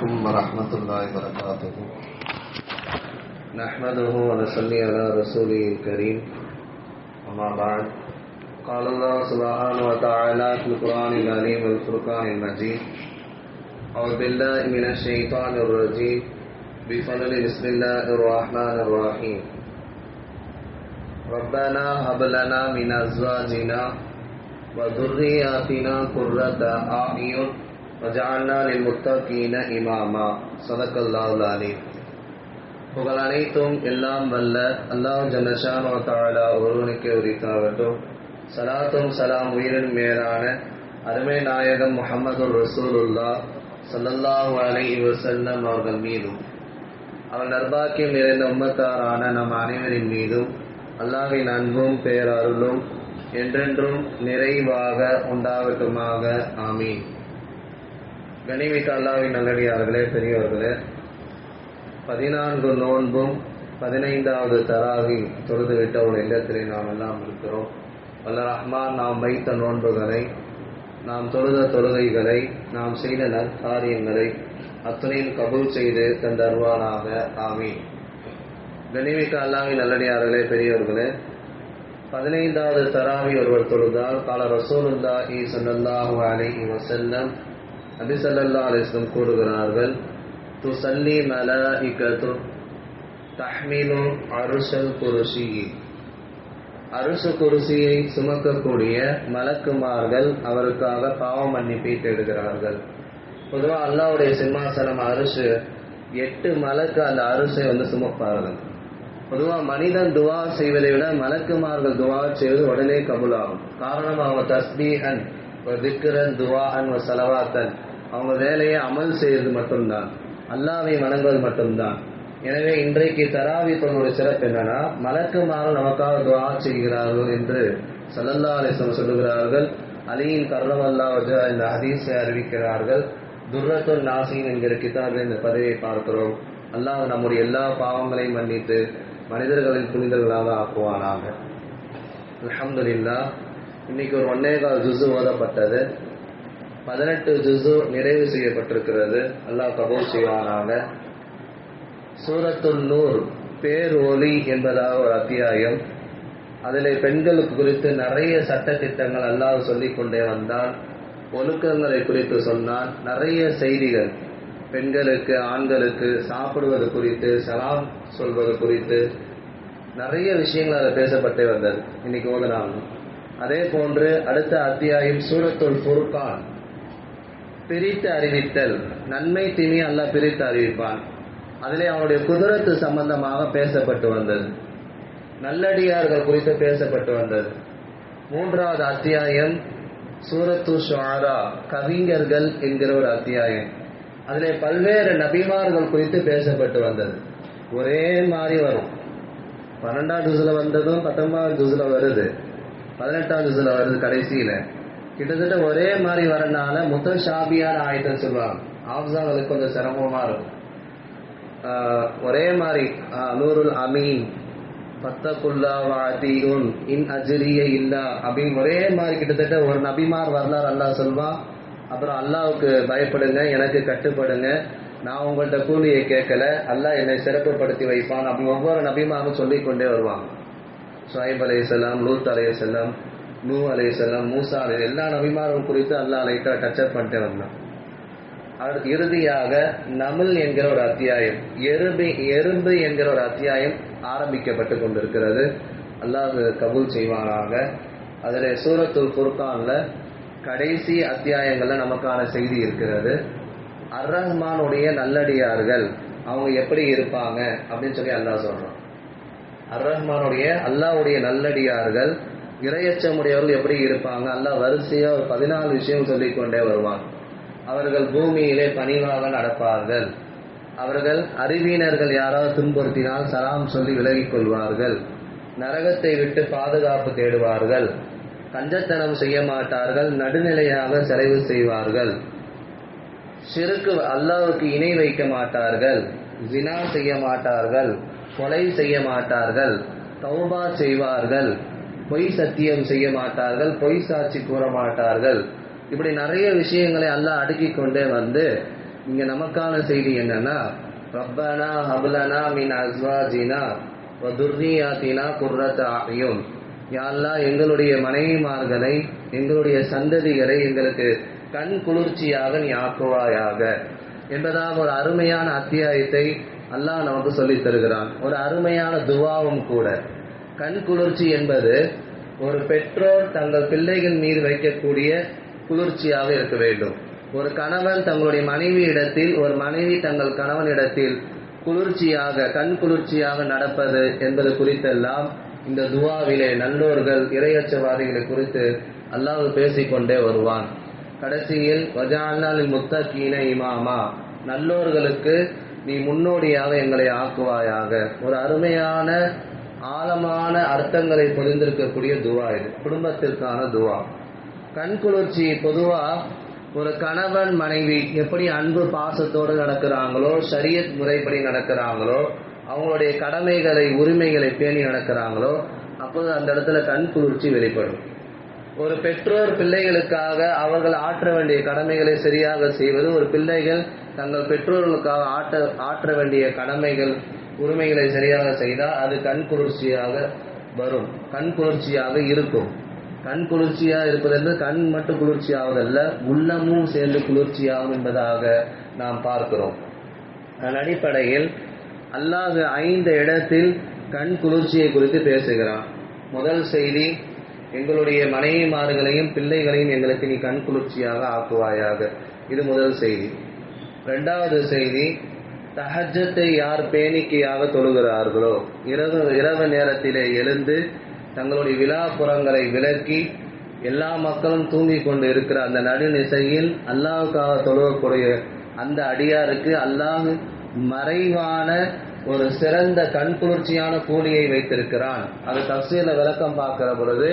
عليكم ورحمة الله وبركاته. نحمده ونصلي على رسوله الكريم. أما بعد، قال الله سبحانه وتعالى في القرآن العظيم والفرقان المجيد: أعوذ بالله من الشيطان الرجيم. بفضل بسم الله الرحمن الرحيم. ربنا هب لنا من أزواجنا وذرياتنا قرة أعين وجعلنا للمتقين إماما. صدق الله العظيم. புகழ் அனைத்தும் எல்லாம் வல்ல அல்லாஹ் ஜல்லஷானு வ தஆலா ஒருவனுக்கே உரித்தாகட்டும். ஸலாத்தும் ஸலாம் உயிரின் மேலான அருமை நாயகம் முஹம்மது ரசூலுல்லாஹ் ஸல்லல்லாஹு அலைஹி வஸல்லம் அவர்கள் மீதும் அவன் நற்பாக்கியம் நிறைந்த உம்மத்தாரான நம் அனைவரின் மீதும் அல்லாஹ்வின் அன்பும் பேரருளும் என்றென்றும் நிறைவாக உண்டாகட்டுமாக. ஆமீன். கனிமிக்க அல்லாஹ்வின் நல்லடியார்களே, பெரியவர்களே, 14 நோன்பும் 15வது தராவி தொழுதுவிட்ட ஒரு இல்லத்திலே நாம் எல்லாம் இருக்கிறோம். வல்ல ரஹ்மான் நாம் வைத்த நோன்புகளை, நாம் தொழுத தொழுகைகளை, நாம் செய்த நற்காரியங்களை அத்தனையும் கபூல் செய்து தந்தருவானாக. ஆமீன். கனிமிக்க அல்லாஹ்வின் நல்லடியார்களே, பெரியவர்களே, 15வது தராவி ஒருவர் தொழுதால் கால ரசூலுல்லாஹி ஸல்லல்லாஹு அலைஹி வஸல்லம் நபி ஸல்லல்லாஹு அலைஹி வஸல்லம் கூறுகிறார்கள்: துஸல்லி மலாயிகத்து தஹ்மிலு அர்ஷல் குர்சி. அர்ஷ் குர்சியை சுமக்கக்கூடிய மலக்குமார்கள் அவருக்காக பாவ மன்னிப்பை தேடுகிறார்கள். பொதுவாக அல்லாஹ்வுடைய சிம்மாசனம் அர்ஷ், 8 மலக்கு அந்த அர்ஷை சுமப்பார்கள். பொதுவாக மனிதன் துவா செய்வதை விட மலக்குமார்கள் துவா செய்வது உடனே கபூலாகும். காரணம், அவங்க தஸ்பீஹன் திக்ரன் துவாஅன் வ ஸலவாத்தன், அவங்க வேலையை அமல் செய்வது மட்டும்தான், அல்லாஹ்வை வணங்குவது மட்டும்தான். எனவே இன்றைக்கு தராவி தொழுகையுடைய சிறப்பு என்னன்னா, மலக்குமார்கள் நமக்காக துவா செய்கிறார்கள் என்று ஸல்லல்லாஹு அலைஹி வஸல்லம் சொல்லுகிறார்கள். அலியின் கர்ரமல்லாஹு வஜஹ இந்த ஹதீஸை அறிவிக்கிறார்கள். துர்ரத்துன் நாஸீன் என்கிற கிதாபில் இந்த பதிவை பார்க்கிறோம். அல்லாஹ் நம்முடைய எல்லா பாவங்களையும் மன்னித்து மனிதர்களின் புனிதர்களாக ஆக்குவானாக. அல்ஹம்துலில்லாஹ். இன்னைக்கு ஒரு 1.25 ஜுஸு ஓதப்பட்டது. 18 ஜுஸு நிறைவு செய்யப்பட்டிருக்கிறது. அல்லாஹ் கபூல் செய்வானாக. சூரத்துல் நூர், பேர் ஒளி என்பதாக ஒரு அத்தியாயம். அதிலே பெண்களுக்கு குறித்து நிறைய சட்ட திட்டங்கள் அல்லாஹ் சொல்லிக் கொண்டே வந்தான். ஒழுக்கங்களை குறித்து சொன்னான். நிறைய செய்திகள் பெண்களுக்கு, ஆண்களுக்கு சாப்பிடுவது குறித்து, சலாம் சொல்வது குறித்து நிறைய விஷயங்கள் அதில் பேசப்பட்டே வந்தது. இன்னைக்கு ஓதனாங்க. அதே போன்று அடுத்த அத்தியாயம் சூரத்துல் ஃபுர்கான், பிரித்து அறிவித்தல். நன்மை தீமை அல்லாஹ் பிரித்து அறிவிப்பான். அதிலே அவனுடைய குதிரத்து சம்பந்தமாக பேசப்பட்டு வந்தது. நல்லடியார்கள் குறித்து பேசப்பட்டு வந்தது. 3வது அத்தியாயம் சூரத்து ஷுஆரா, கவிஞர்கள் என்கிற ஒரு அத்தியாயம். அதிலே பல்வேறு நபிமார்கள் குறித்து பேசப்பட்டு வந்தது. ஒரே மாதிரி வரும். 12வது ஜுஸ்ல வந்ததும் 19வது ஜுஸ்ல வருது, 18வது ஜுஸ்ல வருது. கடைசியில கிட்டத்தட்ட ஒரே மாதிரி வரனால முத்தஷாபியான ஆயத்தை சொல்லுவாங்க. ஆப்சாங்களுக்கு கொஞ்சம் சிரமமா இருக்கும். ஒரே மாதிரி நூருல் அமீன், பத்தகுல்லா வாதீன் இன் அஜ்ரிய இல்லா அப்படின்னு ஒரே மாதிரி கிட்டத்தட்ட ஒரு நபிமார் வரலாறு அல்லாஹ் சொல்வான். அப்புறம் அல்லாஹ்வுக்கு பயப்படுங்க, எனக்கு கட்டுப்படுங்க, நான் உங்கள்கிட்ட கூலியை கேட்கல, அல்லாஹ் என்னை சிறப்புப்படுத்தி வைப்பான் அப்படி ஒவ்வொரு நபிமாரும் சொல்லிக் கொண்டே வருவாங்க. ஷுஐப் அலைஹிஸ்ஸலாம், லூத் அலைஹிஸ்ஸலாம், நூ அலைஹிஸ்ஸலாம், மூசா அலை, எல்லா நபிமாரும் குறித்து அல்லாஹ் லைட்டா டச்சப் பண்ணிட்டே வந்தான். அதற்கு இறுதியாக நமில் என்கிற ஒரு அத்தியாயம், எறும்பு என்கிற ஒரு அத்தியாயம் ஆரம்பிக்கப்பட்டு கொண்டிருக்கிறது. அல்லாஹ் கபூல் செய்வானாக. அதில் சூரத்துல் ஃபுர்கான்ல கடைசி அத்தியாயங்கள்ல நமக்கான செய்தி இருக்கிறது. அர் ரஹ்மானுடைய நல்லடியார்கள் அவங்க எப்படி இருப்பாங்க அப்படின்னு சொல்லி அல்லாஹ் சொல்றான். அர் ரஹ்மானுடைய அல்லாஹ்வுடைய நல்லடியார்கள், இறையச்சமுடையவர்கள் எப்படி இருப்பாங்க? அல்லாஹ் வரிசையா ஒரு 14 விஷயம் சொல்லிக் கொண்டே வருவான். அவர்கள் பூமியிலே பணிவாக நடப்பார்கள். அவர்கள் அறிவியினர்கள் யாராவது துன்புறுத்தினால் சலாம் சொல்லி விலகிக் கொள்வார்கள். நரகத்தை விட்டு பாதுகாப்பு தேடுவார்கள். கஞ்சத்தனம் செய்ய மாட்டார்கள். நடுநிலையாக செலவு செய்வார்கள். ஷிர்க், அல்லாஹ்வுக்கு இணை வைக்க மாட்டார்கள். ஜினா செய்ய மாட்டார்கள். கொலை செய்ய மாட்டார்கள். தௌபா செய்வார்கள். பொய் சத்தியம் செய்ய மாட்டார்கள். பொய் சாட்சி கூற மாட்டார்கள். இப்படி நிறைய விஷயங்களை அல்லாஹ் அடுக்கிக் கொண்டே வந்து இங்க நமக்கான செய்தி என்னன்னா, ரப்பனா ஹப்லனா மின் அஸ்வாஜினா வ துர்ரியாத்தினா குர்ரத அயுன், யா அல்லாஹ் எங்களுடைய மனைவிமார்களை, எங்களுடைய சந்ததிகளை எங்களுக்கு கண் குளிர்ச்சியாக நீ ஆக்குவாயாக என்பதாக ஒரு அருமையான அத்தியாயத்தை அல்லாஹ் நமக்கு சொல்லித் தருகிறான். ஒரு அருமையான துவாவும் கூட. கண் குளிர்ச்சி என்பது ஒரு பெற்றோர் தங்கள் பிள்ளைகள் மீது வைக்கக்கூடிய குளிர்ச்சியாக இருக்க வேண்டும். ஒரு கணவன் தங்களுடைய மனைவி இடத்தில், ஒரு மனைவி தங்கள் கணவனிடத்தில் குளிர்ச்சியாக, கண் குளிர்ச்சியாக நடப்பது என்பது குறித்தெல்லாம் இந்த துவாவிலே நல்லோர்கள், இறையச்சவாதிகளை குறித்து அல்லாஹ் பேசிக்கொண்டே வருவான். கடைசியில் வஜஅல்னா லில் முத்தகீன இமாமா, நல்லோர்களுக்கு நீ முன்னோடியாக எங்களை ஆக்குவாயாக. ஒரு அருமையான ஆழமான அர்த்தங்களை பொதிந்திருக்கக்கூடிய துவா இது, குடும்பத்திற்கான துவா. கண் குளிர்ச்சி பொதுவா ஒரு கணவன் மனைவி எப்படி அன்பு பாசத்தோடு நடக்கிறாங்களோ, ஷரியத் முறைப்படி நடக்கிறாங்களோ, அவங்களுடைய கடமைகளை உரிமைகளை பேணி நடக்கிறாங்களோ, அப்போது அந்த இடத்துல கண் குளிர்ச்சி வெளிப்படும். ஒரு பெற்றோர் பிள்ளைகளுக்காக அவர்கள் ஆற்ற வேண்டிய கடமைகளை சரியாக செய்வது, ஒரு பிள்ளைகள் தங்கள் பெற்றோர்களுக்காக ஆற்ற வேண்டிய கடமைகள் உரிமைகளை சரியாக செய்தால் அது கண் குளிர்ச்சியாக வரும், கண் குளிர்ச்சியாக இருக்கும். கண் குளிர்ச்சியா இருப்பது என்று கண் மட்டும் குளிர்ச்சியாவதல்ல, உள்ளமும் சேர்ந்து குளிர்ச்சியாகும் என்பதாக நாம் பார்க்கிறோம். அதன் அடிப்படையில் அல்லாஹ் 5 இடத்தில் கண் குளிர்ச்சியை குறித்து பேசுகிறான். முதல் செய்தி, எங்களுடைய மனைவிமார்களையும் பிள்ளைகளையும் எங்களுக்கு நீ கண் குளிர்ச்சியாக ஆக்குவாயாக. இது முதல் செய்தி. 2வது செய்தி, தஹஜ்ஜத்தை யார் பேணிக்கையாக தொழுகிறார்களோ, இரவு நேரத்திலே எழுந்து தங்களுடைய விழாப்புறங்களை விலக்கி எல்லா மக்களும் தூங்கிக் கொண்டு இருக்கிற அந்த நடுநிசையில் அல்லாஹ்வுக்காக தொழுகக்கூடிய அந்த அடியாருக்கு அல்லாஹ் மறைவான ஒரு சிறந்த கண் குளிர்ச்சியான கூலியை வைத்திருக்கிறான். அது தஃசீர்ல விளக்கம் பார்க்கிற பொழுது,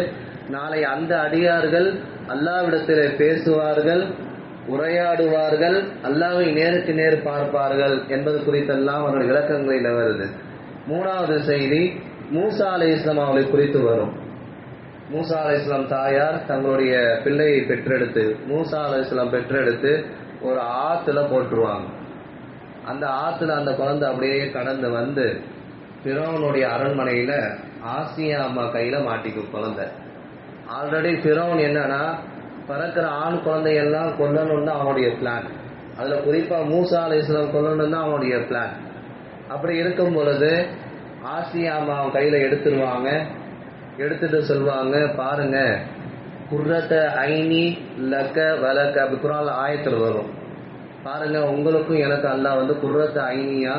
நாளை அந்த அடியார்கள் அல்லாஹ்விடத்திலே பேசுவார்கள், உரையாடுவார்கள், அல்லாஹ்வை நேருக்கு நேர் பார்ப்பார்கள் என்பது குறித்தெல்லாம் அவருடைய விளக்கங்களில் வருது. 3வது செய்தி, மூசா அலைஹிஸ்ஸலாம் அவர்களை குறித்து வரும். மூசா அலைஹிஸ்ஸலாம் தாயார் தங்களுடைய பிள்ளையை பெற்றெடுத்து, மூசா அலைஹிஸ்ஸலாம் பெற்றெடுத்து ஒரு ஆத்துல போட்டுருவாங்க. அந்த ஆத்துல அந்த குழந்தை அப்படியே கடந்து வந்து ஃபிரௌனுடைய அரண்மனையில ஆசியா அம்மா கையில மாட்டிக்கும் குழந்தை. ஆல்ரெடி ஃபிரௌன் என்னன்னா, பிறக்கிற ஆண் குழந்தையெல்லாம் கொல்லணும்னு தான் அவனுடைய பிளான். அதுல குறிப்பா மூசா அலைஹிஸ்ஸலாம் கொல்லணும் தான் அவனுடைய பிளான். அப்படி இருக்கும் பொழுது ஆசியா அம்மா அவன் கையில எடுத்துருவாங்க. எடுத்துட்டு சொல்லுவாங்க, பாருங்க, குர்ரத்த ஐனி லக்க வலக்க, அப்படி குர்ஆன்ல ஆயத்தில் வரும். பாருங்க, உங்களுக்கும் எனக்கு அல்லாஹ் வந்து குர்ரத்த ஐனியா,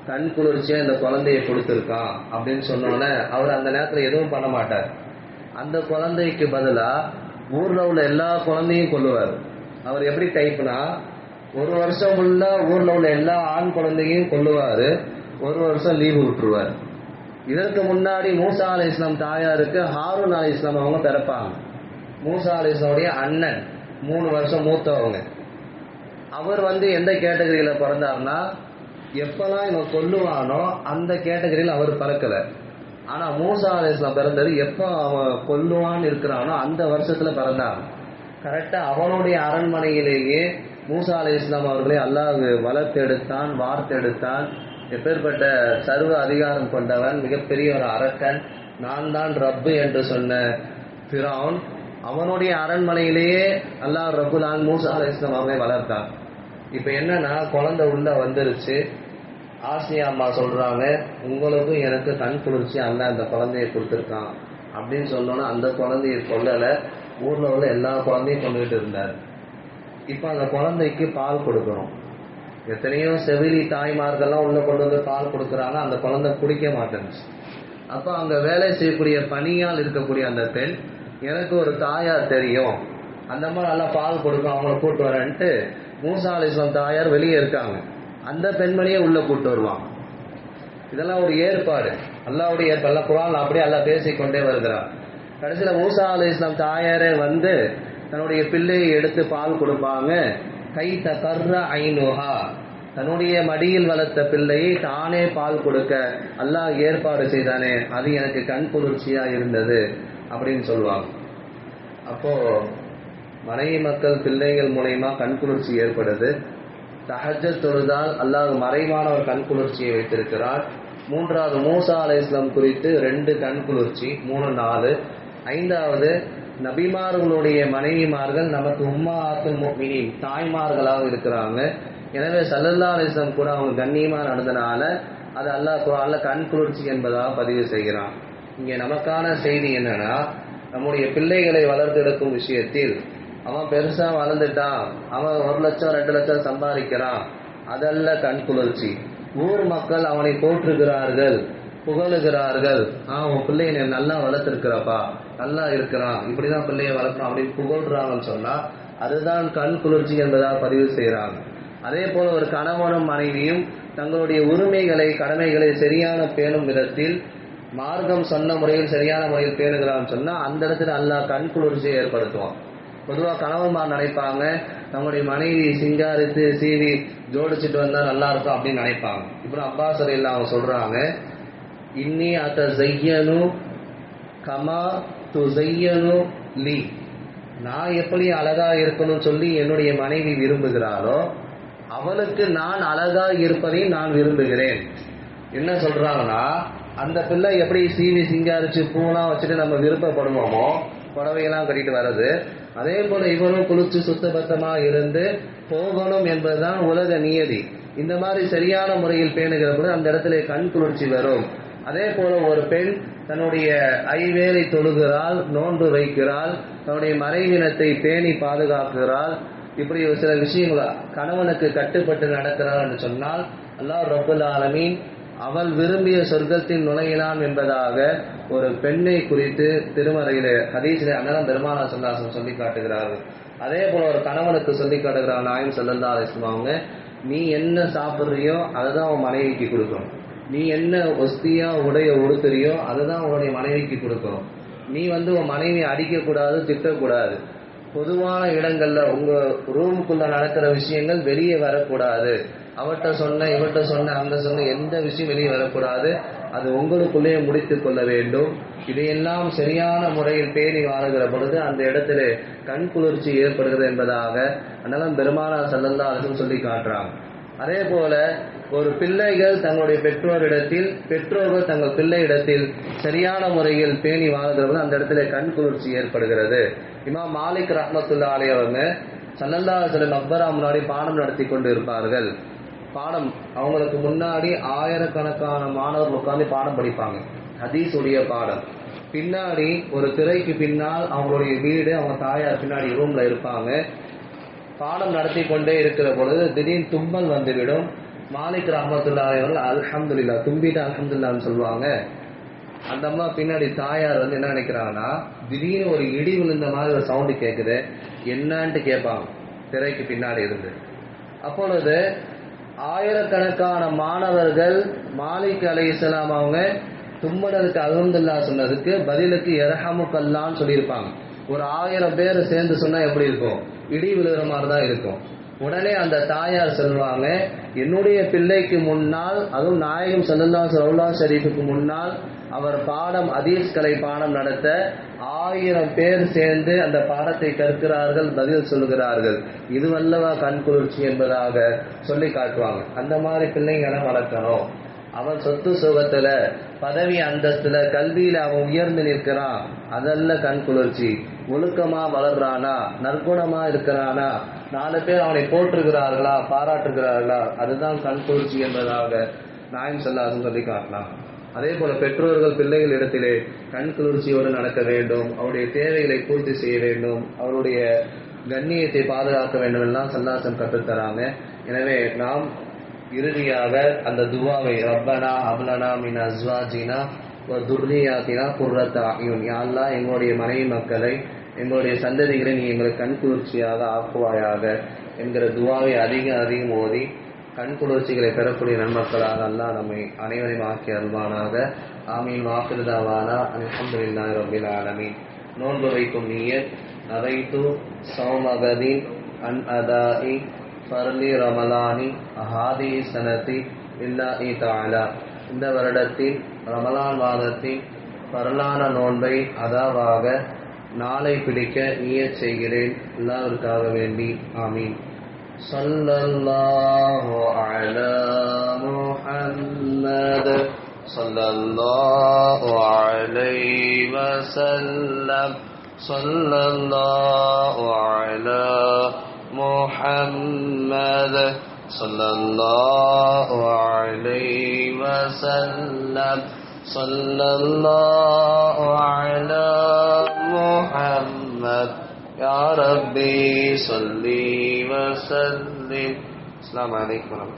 கண் குளிர்ச்சியா இந்த குழந்தையை கொடுத்துருக்கான் அப்படின்னு சொன்னோன்னே அவர் அந்த நேரத்தில் எதுவும் பண்ண மாட்டார். அந்த குழந்தைக்கு பதிலா ஊர்ல உள்ள எல்லா குழந்தையும் கொல்லுவார். அவர் எப்படி டைப்னா, 1 வருஷம் ஃபுல்லா ஊர்ல உள்ள எல்லா ஆண் குழந்தையும் கொல்லுவாரு, 1 வருஷம் லீவு விட்டுருவார். இதற்கு முன்னாடி மூசா அலைஹிஸ்ஸலாம் தாயாருக்கு ஹாரூன் அலைஹிஸ்ஸலாம் அவங்க பிறப்பாங்க. மூசா அலைஹிஸ்ஸலாமுடைய அண்ணன், 3 வருஷம் மூத்தவங்க. அவர் வந்து எந்த கேட்டகரியில பிறந்தார்னா, எப்பெல்லாம் இவன் கொல்லுவானோ அந்த கேட்டகரியில் அவர் பிறக்கல. ஆனா மூசா அலைஹிஸ்ஸலாம் பிறந்தது எப்போ அவன் கொல்லுவான்னு இருக்கிறானோ அந்த வருஷத்துல பிறந்தாங்க. கரெக்டா அவனுடைய அரண்மனையிலேயே மூசா அலைஹிஸ்ஸலாம் அவர்களை அல்லாஹ் வளர்த்தெடுத்தான், வார்த்தெடுத்தான். எப்பேற்பட்ட சர்வ அதிகாரம் கொண்டவன், மிகப்பெரிய ஒரு அரக்கன், நான் தான் ரப்பு என்று சொன்ன ஃபிரௌன், அவனுடைய அரண்மனையிலேயே அல்லாஹ் ரப்புல் ஆலமீன் மூசா அலைஹிஸ்ஸலாம் அவர்களை வளர்த்தான். இப்ப என்னன்னா, குழந்தை உள்ள வந்துருச்சு. ஆசியா அம்மா சொல்றாங்க, உங்களுக்கும் எனக்கு கண் குளிர்ச்சி அல்லாஹ் அந்த குழந்தையை கொடுத்துருக்கான் அப்படின்னு சொன்னோன்னா அந்த குழந்தையை கொல்லல, ஊர்ல உள்ள எல்லா குழந்தையும் கொண்டுகிட்டு இருந்தார். இப்ப அந்த குழந்தைக்கு பால் கொடுக்கணும். எத்தனையோ செவிலி தாய்மார்கள்லாம் உள்ள கொண்டு வந்து பால் கொடுக்குறாங்க, அந்த குழந்தை குடிக்க மாட்டேங்குச்சு. அப்ப அங்க வேலை செய்யக்கூடிய பணியால் இருக்கக்கூடிய அந்த பெண், எனக்கு ஒரு தாயார் தெரியும், அந்த மாதிரி நல்லா பால் கொடுக்கும், அவங்கள கூட்டு வரேன்ட்டு மூசா அலைஹிஸ்ஸலாம் தாயார் வெளியே இருக்காங்க, அந்த பெண்மணியை உள்ள கூட்டு வருவாங்க. இதெல்லாம் ஒரு ஏற்பாடு, அல்லாஹ்வுடைய ஏற்பாடு. குர்ஆன்ல அப்படியே அல்லாஹ் பேசிக்கொண்டே வருகிறார். கடைசியில மூசா அலைஹிஸ்ஸலாம் தாயாரே வந்து தன்னுடைய பிள்ளையை எடுத்து பால் கொடுப்பாங்க. கை தகர்ற ஐநுஹா, தன்னுடைய மடியில் வளர்த்த பிள்ளையை தானே பால் கொடுக்க அல்லாஹ் ஏற்பாடு செய்தானே, அது எனக்கு கண் குளிர்ச்சியா இருந்தது அப்படின்னு சொல்லுவாங்க. அப்போ மனைவி மக்கள் பிள்ளைகள் மூலயமா கண் குளிர்ச்சி ஏற்படுது. தஹஜ்ஜத் தொழுதால் அல்லாஹ் மறைவான ஒரு கண் குளிர்ச்சியை வைத்திருக்கிறார். மூன்றாவது மூசா அலைஹிஸ்ஸலாம் குறித்து 2 கண் குளிர்ச்சி, 3 4. ஐந்தாவது நபிமார்களுடைய மனைவிமார்கள் நமக்கு உம்மாத்துல் முஃமினீன் தாய்மார்களாக இருக்கிறாங்க. எனவே ஸல்லல்லாஹு அலைஹி வஸல்லம் கூட அவங்க கண்ணியமா நடந்தனால அது அல்லாஹ் குர்ஆன்ல கண் குளிர்ச்சி என்பதாக பதிவு செய்கிறான். இங்கே நமக்கான செய்தி என்னன்னா, நம்முடைய பிள்ளைகளை வளர்த்தெடுக்கும் விஷயத்தில் அவன் பெருசா வளர்ந்துட்டான், அவன் 1 லட்சம் 2 லட்சம் சம்பாதிக்கிறான், அதல்ல கண் குளிர்ச்சி. ஊர் மக்கள் அவனை போற்றுகிறார்கள், புகழுகிறார்கள், உன் பிள்ளைய நல்லா வளர்த்திருக்கிறப்பா, நல்லா இருக்கிறான், இப்படிதான் பிள்ளைய வளர்க்கணும் அப்படின்னு புகழ்றாங்கன்னு சொன்னா அதுதான் கண் குளிர்ச்சி என்பதாக பதிவு செய்யறாங்க. அதே போல ஒரு கணவனும் மனைவியும் தங்களுடைய உரிமைகளை கடமைகளை சரியான பேணும் விதத்தில் மார்க்கம் சொன்ன முறையில் சரியான முறையில் பேணுகிறான்னு சொன்னா அந்த இடத்துல அல்லாஹ் கண் குளிர்ச்சியை ஏற்படுத்துவான். பொதுவாக கணவன்மார் நினைப்பாங்க நம்முடைய மனைவி சிங்காரித்து சீவி ஜோடிச்சுட்டு வந்தா நல்லா இருக்கும் அப்படின்னு நினைப்பாங்க. இப்போ அப்பாஸ் ரலியல்லாஹு அவங்க சொல்றாங்க, இன்னி அத்தஸையனு கமா துஸையனு லி, நான் எப்படி அழகா இருக்கணும்னு சொல்லி என்னுடைய மனைவி விரும்புகிறாளோ அவளுக்கு நான் அழகா இருப்பதை நான் விரும்புகிறேன். என்ன சொல்றாங்கன்னா, அந்த பிள்ளை எப்படி சீவி சிங்காரிச்சு பூலாம் வச்சுட்டு நம்ம விருப்பப்படுவோமோ, புடவையெல்லாம் கட்டிட்டு வர்றது, அதே போல இவனும் குளிச்சு சுத்தபத்தமா இருந்து போகணும் என்பதுதான் உலக நியதி. இந்த மாதிரி சரியான முறையில் பேணுகிற போது அந்த இடத்துல கண் குளிர்ச்சி வரும். அதே போல ஒரு பெண் தன்னுடைய ஐவேளை தொழுகிறாள், நோன்பு வைக்கிறாள், தன்னுடைய மறைவினத்தை பேணி பாதுகாக்கிறாள், இப்படி ஒரு சில விஷயங்கள் கணவனுக்கு கட்டுப்பட்டு நடக்கிறாள் என்று சொன்னால் அல்லாஹ் ரப்பல் ஆலமீன் அவள் விரும்பிய சொர்க்கத்தில் நுழையலாம் என்பதாக ஒரு பெண்ணை குறித்து திருமறையிலே ஹதீஸிலே அண்ணன் பெருமானார் ஸல்லல்லாஹு அலைஹி வஸல்லம் சொல்லி காட்டுகிறார்கள். அதே போல ஒரு கணவனுக்கு சொல்லி காட்டுகிறார் நாயகம் ஸல்லல்லாஹு அலைஹி வஸல்லம் அவங்க, நீ என்ன சாப்பிட்றியோ அதை தான் உன் மனைவிக்கு கொடுக்கணும், நீ என்ன ஒஸ்தியா உடைய உடுத்துறியோ அதை தான் உன்னுடைய மனைவிக்கு கொடுக்கணும், நீ உன் மனைவியை அடிக்கக்கூடாது, திட்டக்கூடாது, பொதுவான இடங்கள்ல உங்க ரூமுக்குள்ள நடக்கிற விஷயங்கள் வெளியே வரக்கூடாது, அவட்ட சொன்ன இவட்ட சொன்ன அங்க சொன்ன எந்த விஷயம் வெளியே வரக்கூடாது, அது உங்களுக்குள்ளேயே முடித்துக் கொள்ள வேண்டும். இதையெல்லாம் சரியான முறையில் பேணி வாழுகிற பொழுது அந்த இடத்துல கண் குளிர்ச்சி ஏற்படுகிறது என்பதாக அண்ணலம் பெருமானார் ஸல்லல்லாஹு அலைஹி வஸல்லம் சொல்லி காட்டுறாங்க. அதே போல ஒரு பிள்ளைகள் தங்களுடைய பெற்றோரிடத்தில், பெற்றோர்கள் தங்கள் பிள்ளையிடத்தில் சரியான முறையில் பேணி வாழ்கிறது அந்த இடத்துல கண் குளிர்ச்சி ஏற்படுகிறது. இமாம் மாலிக் ரஹ்மத்துல்லாஹி அலைஹி அவங்க ஸல்லல்லாஹு அலைஹி வஸல்லம் மக்பரா முன்னாடி பாடம் நடத்தி கொண்டு இருப்பார்கள். பாடம் அவங்களுக்கு முன்னாடி ஆயிரக்கணக்கான மாணவர்கள் உட்கார்ந்து பாடம் படிப்பாங்க, ஹதீஸ் உடைய பாடம். பின்னாடி ஒரு திரைக்கு பின்னால் அவங்களுடைய வீடு, அவங்க தாயார் பின்னாடி ரூம்ல இருப்பாங்க. பாடம் நடத்தி கொண்டே இருக்கிற பொழுது திடீர்னு தும்பல் வந்துவிடும். மாலிக் ரஹ்மத்துல்லாஹி அவர்கள் அல்ஹம்துலில்லாஹ் தும்பிட்டு அல்ஹம்துலில்லாஹ்னு சொல்லுவாங்க. அந்த அம்மா பின்னாடி தாயார் என்ன நினைக்கிறாங்கன்னா, திடீர்னு ஒரு இடி விழுந்த மாதிரி ஒரு சவுண்டு கேட்குது, என்னன்ட்டு கேட்பாங்க திரைக்கு பின்னாடி இருந்து. அப்பொழுது ஆயிரக்கணக்கான மாணவர்கள் மாலிக் அலைஹிஸ்ஸலாம் அவங்க தும்மனதுக்கு அல்ஹம்துலில்லாஹ் சொன்னதுக்கு பதிலுக்கு யர்ஹமுக்கல்லான்னு சொல்லியிருப்பாங்க. ஒரு 1000 பேர் சேர்ந்து சொன்னா எப்படி இருக்கும், இடி விழுகிற மாதிரி தான் இருக்கும். உடனே அந்த தாயார் சொல்லுவாங்க, என்னுடைய பிள்ளைக்கு முன்னால், அதுவும் நாயகம் ஸல்லல்லாஹு அலைஹி ஷரீஃபுக்கு முன்னால் அவர் பாடம் ஹதீஸ்களை பாடம் நடத்த 1000 பேர் சேர்ந்து அந்த பாடத்தை கற்கிறார்கள், பதில் சொல்லுகிறார்கள். இதுவல்லவா கண் குளிர்ச்சி என்பதாக சொல்லி காட்டுவாங்க. அந்த மாதிரி பிள்ளைங்களை வளர்க்கணும். அவன் சொத்து சுகத்துல, பதவி அந்தஸ்துல, கல்வியில அவன் உயர்ந்து நிற்கிறான், அதல்ல கண் குளிர்ச்சி. ஒழுக்கமா வளர்றானா, நற்குணமா இருக்கிறானா, 4 பேர் அவனை போற்றுகிறார்களா, பாராட்டுகிறார்களா, அதுதான் கண் குளிர்ச்சி என்பதாக நாயகம் ஸல்லல்லாஹு அலைஹி வஸல்லம் சொல்லி காட்டலாம். அதே போல பெற்றோர்கள் பிள்ளைகள் இடத்திலே கண் குளிர்ச்சியோடு நடக்க வேண்டும், அவருடைய தேவைகளை பூர்த்தி செய்ய வேண்டும், அவருடைய கண்ணியத்தை பாதுகாக்க வேண்டும் எல்லாம் ஸல்லல்லாஹு அலைஹி வஸல்லம் கற்றுத்தராங்க. எனவே நாம் இறுதியாக அந்த துவாவை, ரப்பனா ஹப்லனா மின் அஸ்வாஜினா வ துர்ரியாத்தினா குர்ரத்த அயுன், யா அல்லாஹ் எங்களுடைய மனைவி மக்களை, எங்களுடைய சந்ததிகளை நீ எங்களுக்கு கண் குளிர்ச்சியாக ஆக்குவாயாக என்கிற துவாவை அதிகம் ஓதி கண் குளிர்ச்சிகளை பெறக்கூடிய நன்மக்களாக அல்லாஹ் நம்மை அனைவரையும் ஆக்கி அல்வானாக. ஆமீன். வாஃபிரு தஅவானா அல்ஹம்துலில்லாஹி ரப்பில் ஆலமீன். நோன்பு வைக்கும் நியத், நவைத்து ஸௌமகதின் அன் அதாஇ ஃபர்லி ரமலானி அஹாதி சனதி இல்லாஹி தஆலா. இந்த வருடத்தின் ரமலான் மாதத்தின் பரலான நோன்பை அதாவாக நாளை பிடிக்க நியத் செய்கிறேன், அல்லாஹ்விற்காக வேண்டி. ஆமீன். ஸல்லல்லாஹு அலா முஹம்மத் ஸல்லல்லாஹு அலைஹி வஸல்லம் ஸல்லல்லாஹு அலா முஹம்மத் ஸல்லல்லாஹு அலைஹி வஸல்லம் ஸல்லல்லாஹு அலா முஹம்மத் யா ரப்பி ஸல்லி வஸல்லிம். அஸ்ஸலாமு அலைக்கும்.